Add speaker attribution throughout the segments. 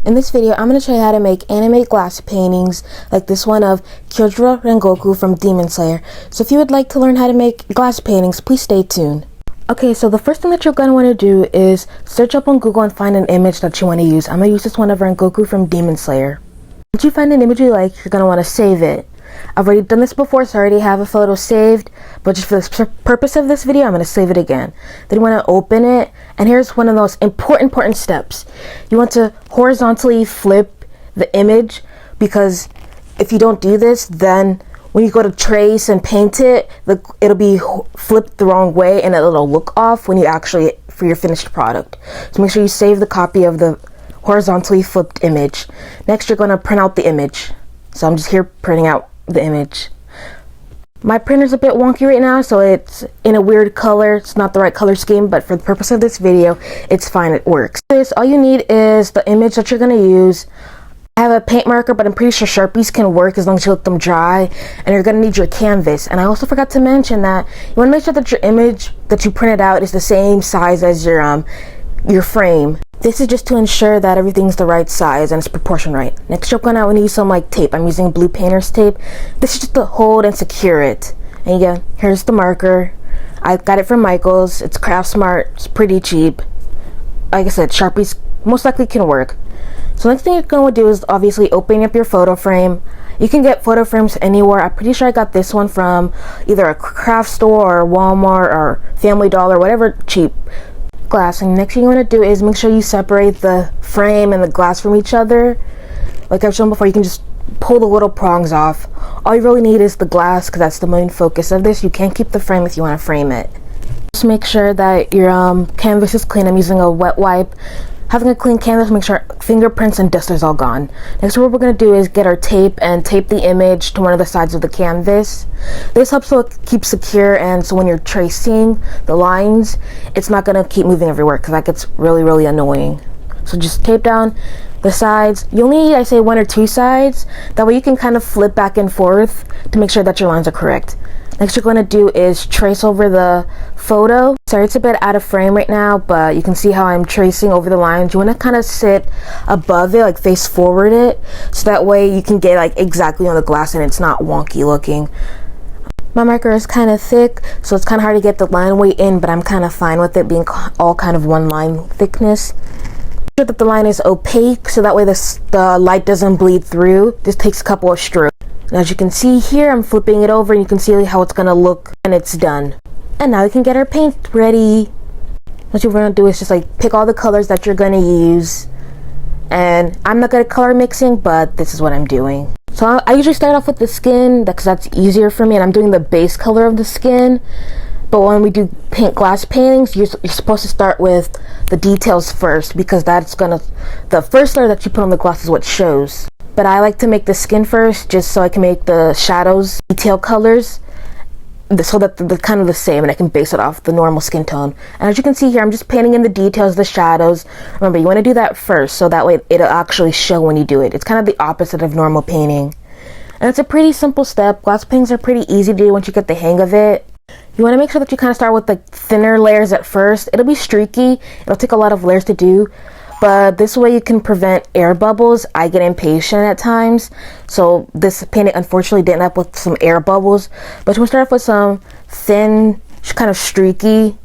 Speaker 1: In this video, I'm going to show you how to make anime glass paintings like this one of Kyojuro Rengoku from Demon Slayer. So if you would like to learn how to make glass paintings, please stay tuned. Okay, so the first thing that you're going to want to do is search up on Google and find an image that you want to use. I'm going to use this one of Rengoku from Demon Slayer. Once you find an image you like, you're going to want to save it. I've already done this before, so I already have a photo saved, but just for the purpose of this video, I'm going to save it again. Then you want to open it, and here's one of those important steps. You want to horizontally flip the image, because if you don't do this, then when you go to trace and paint it, it'll be flipped the wrong way, and it'll look off when you actually, for your finished product. So make sure you save the copy of the horizontally flipped image. Next, you're going to print out the image. So I'm just here printing out the image. My printer's a bit wonky right now, so it's in a weird color. It's not the right color scheme, but for the purpose of this video, it's fine, it works. All you need is the image that you're going to use. I have a paint marker, but I'm pretty sure Sharpies can work as long as you let them dry, and you're going to need your canvas. And I also forgot to mention that you want to make sure that your image that you printed out is the same size as your frame. This is just to ensure that everything's the right size and it's proportioned right. Next, you're going to want to use some tape. I'm using blue painter's tape. This is just to hold and secure it. And again, here's the marker. I got it from Michael's. It's Craft Smart. It's pretty cheap. Like I said, Sharpies most likely can work. So next thing you're going to do is obviously open up your photo frame. You can get photo frames anywhere. I'm pretty sure I got this one from either a craft store or Walmart or Family Dollar, whatever cheap glass. And next thing you want to do is make sure you separate the frame and the glass from each other. Like I've shown before, you can just pull the little prongs off. All you really need is the glass, because that's the main focus of this. You can't keep the frame if you want to frame it. Just make sure that your canvas is clean. I'm using a wet wipe. Having a clean canvas, make sure fingerprints and dust is all gone. Next, what we're going to do is get our tape and tape the image to one of the sides of the canvas. This helps so it keeps secure, and so when you're tracing the lines, it's not going to keep moving everywhere, because that gets really annoying. So just tape down the sides. You'll need, I say, 1 or 2 sides. That way you can kind of flip back and forth to make sure that your lines are correct. Next, you're going to do is trace over the photo. Sorry, it's a bit out of frame right now, but you can see how I'm tracing over the lines. You want to kind of sit above it, like face forward it, so that way you can get exactly on the glass and it's not wonky looking. My marker is kind of thick, so it's kind of hard to get the line weight in, but I'm kind of fine with it being all kind of one line thickness. Make sure that the line is opaque, so that way the light doesn't bleed through. This takes a couple of strokes. And as you can see here, I'm flipping it over, and you can see how it's going to look when it's done. And now we can get our paint ready. What you're going to do is just pick all the colors that you're going to use. And I'm not good at color mixing, but this is what I'm doing. So I usually start off with the skin, because that's easier for me, and I'm doing the base color of the skin. But when we do glass paintings, you're supposed to start with the details first, because the first layer that you put on the glass is what shows. But I like to make the skin first, just so I can make the shadows detail colors, so that they're kind of the same, and I can base it off the normal skin tone. And as you can see here, I'm just painting in the details, the shadows. Remember, you want to do that first, so that way it'll actually show when you do it. It's kind of the opposite of normal painting. And it's a pretty simple step. Glass paintings are pretty easy to do once you get the hang of it. You want to make sure that you kind of start with the thinner layers at first. It'll be streaky. It'll take a lot of layers to do. But this way you can prevent air bubbles. I get impatient at times, so this painting unfortunately did end up with some air bubbles. But you want to start off with some thin, kind of streaky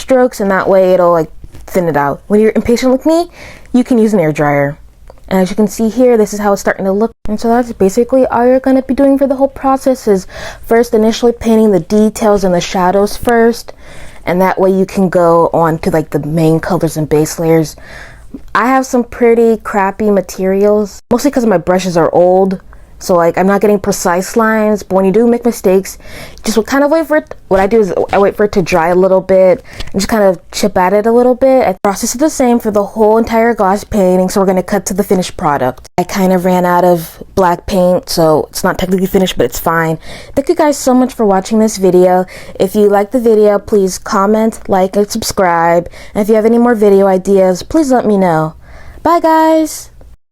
Speaker 1: strokes, and that way it'll thin it out. When you're impatient like me, you can use an air dryer. And as you can see here, this is how it's starting to look. And so that's basically all you're going to be doing for the whole process, is first initially painting the details and the shadows first. And that way you can go on to the main colors and base layers. I have some pretty crappy materials, mostly because my brushes are old. So I'm not getting precise lines, but when you do make mistakes, just kind of wait for it. What I do is I wait for it to dry a little bit and just kind of chip at it a little bit. The process is the same for the whole entire glass painting, so we're going to cut to the finished product. I kind of ran out of black paint, so it's not technically finished, but it's fine. Thank you guys so much for watching this video. If you like the video, please comment, like, and subscribe. And if you have any more video ideas, please let me know. Bye guys!